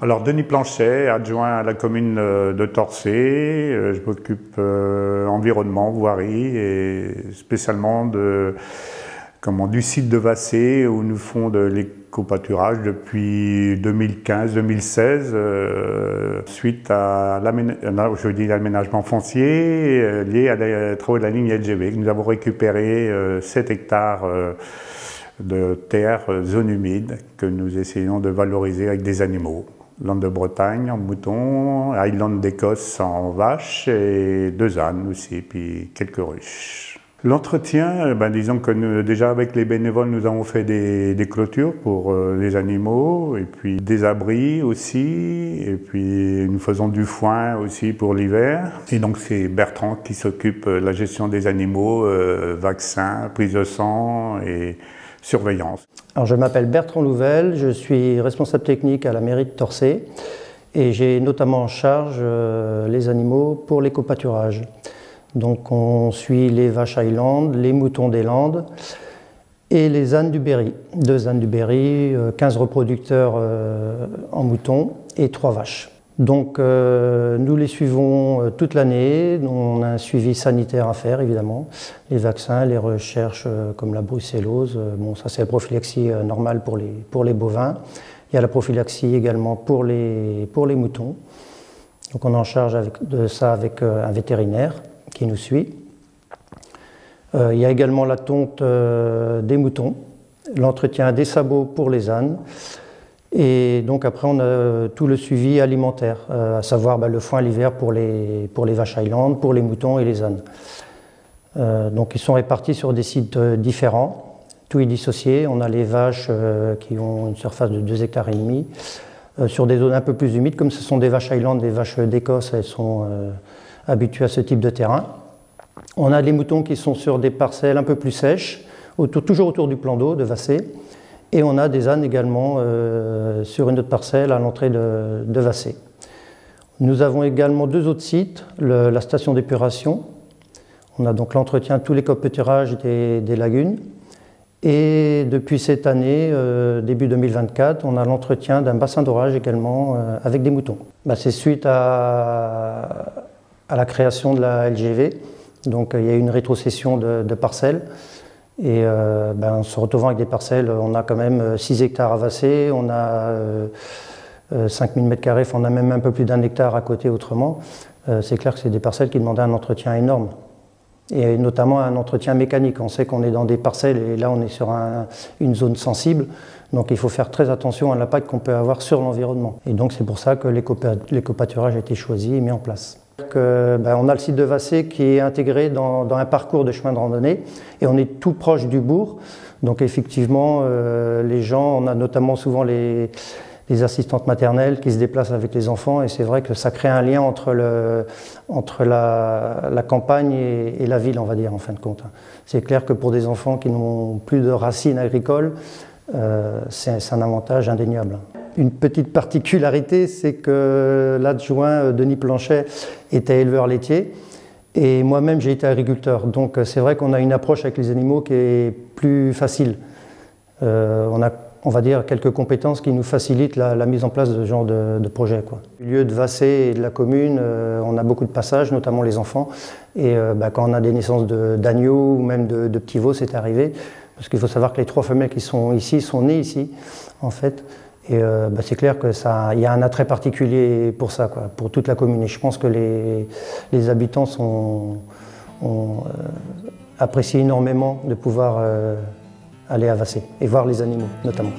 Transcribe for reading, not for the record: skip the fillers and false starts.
Alors Denis Planchet, adjoint à la commune de Torcé, je m'occupe environnement, voirie et spécialement du site de Vassé où nous faisons de l'éco-pâturage depuis 2015-2016 suite à l'aménagement foncier lié à les travaux de la ligne LGV. Nous avons récupéré 7 hectares de terre, zone humide, que nous essayons de valoriser avec des animaux. Landes de Bretagne en moutons, Highland d'Écosse en vaches et 2 ânes aussi, puis quelques ruches. L'entretien, disons que déjà avec les bénévoles, nous avons fait des clôtures pour les animaux, et puis des abris aussi, et puis nous faisons du foin aussi pour l'hiver. Et donc c'est Bertrand qui s'occupe de la gestion des animaux, vaccins, prise de sang et surveillance. Alors, je m'appelle Bertrand Louvel, je suis responsable technique à la mairie de Torcé et j'ai notamment en charge les animaux pour l'éco-pâturage. Donc on suit les vaches Highland, les moutons des Landes et les ânes du Berry. 2 ânes du Berry, 15 reproducteurs en moutons et 3 vaches. Donc nous les suivons toute l'année, on a un suivi sanitaire à faire évidemment, les vaccins, les recherches comme la brucellose, bon ça c'est la prophylaxie normale pour les bovins, il y a la prophylaxie également pour les moutons, donc on est en charge de ça avec un vétérinaire qui nous suit. Il y a également la tonte des moutons, l'entretien des sabots pour les ânes. Et donc après on a tout le suivi alimentaire, à savoir le foin l'hiver pour les vaches Highland, pour les moutons et les ânes. Donc ils sont répartis sur des sites différents, tout est dissocié. On a les vaches qui ont une surface de 2,5 hectares sur des zones un peu plus humides, comme ce sont des vaches Highland, des vaches d'Écosse, elles sont habituées à ce type de terrain. On a les moutons qui sont sur des parcelles un peu plus sèches, toujours autour du plan d'eau de Vassé. Et on a des ânes également sur une autre parcelle à l'entrée de Vassé. Nous avons également 2 autres sites, la station d'épuration. On a donc l'entretien de tous les covoiturages des lagunes. Et depuis cette année, début 2024, on a l'entretien d'un bassin d'orage également avec des moutons. C'est suite à la création de la LGV. Donc il y a eu une rétrocession de parcelles. Et en se retrouvant avec des parcelles, on a quand même 6 hectares à Vassé, on a 5000 m², on a même un peu plus d'1 hectare à côté autrement. C'est clair que c'est des parcelles qui demandaient un entretien énorme. Et notamment un entretien mécanique. On sait qu'on est dans des parcelles et là on est sur une zone sensible. Donc il faut faire très attention à l'impact qu'on peut avoir sur l'environnement. Et donc c'est pour ça que l'éco-pâturage a été choisi et mis en place. On a le site de Vassé qui est intégré dans un parcours de chemin de randonnée et on est tout proche du bourg. Donc effectivement, les gens, on a notamment souvent les assistantes maternelles qui se déplacent avec les enfants et c'est vrai que ça crée un lien entre la campagne et la ville, on va dire, en fin de compte. C'est clair que pour des enfants qui n'ont plus de racines agricoles, c'est un avantage indéniable. Une petite particularité, c'est que l'adjoint Denis Planchet était éleveur laitier et moi-même j'ai été agriculteur. Donc c'est vrai qu'on a une approche avec les animaux qui est plus facile. On a, on va dire, quelques compétences qui nous facilitent la mise en place de ce genre de projet, quoi. Au lieu de Vassé et de la commune, on a beaucoup de passages, notamment les enfants. Et quand on a des naissances d'agneaux ou même de petits veaux, c'est arrivé. Parce qu'il faut savoir que les 3 femelles qui sont ici sont nées ici, en fait. Et c'est clair qu'il y a un attrait particulier pour ça, quoi, pour toute la commune. Et je pense que les habitants ont apprécié énormément de pouvoir aller à Vassé et voir les animaux, notamment.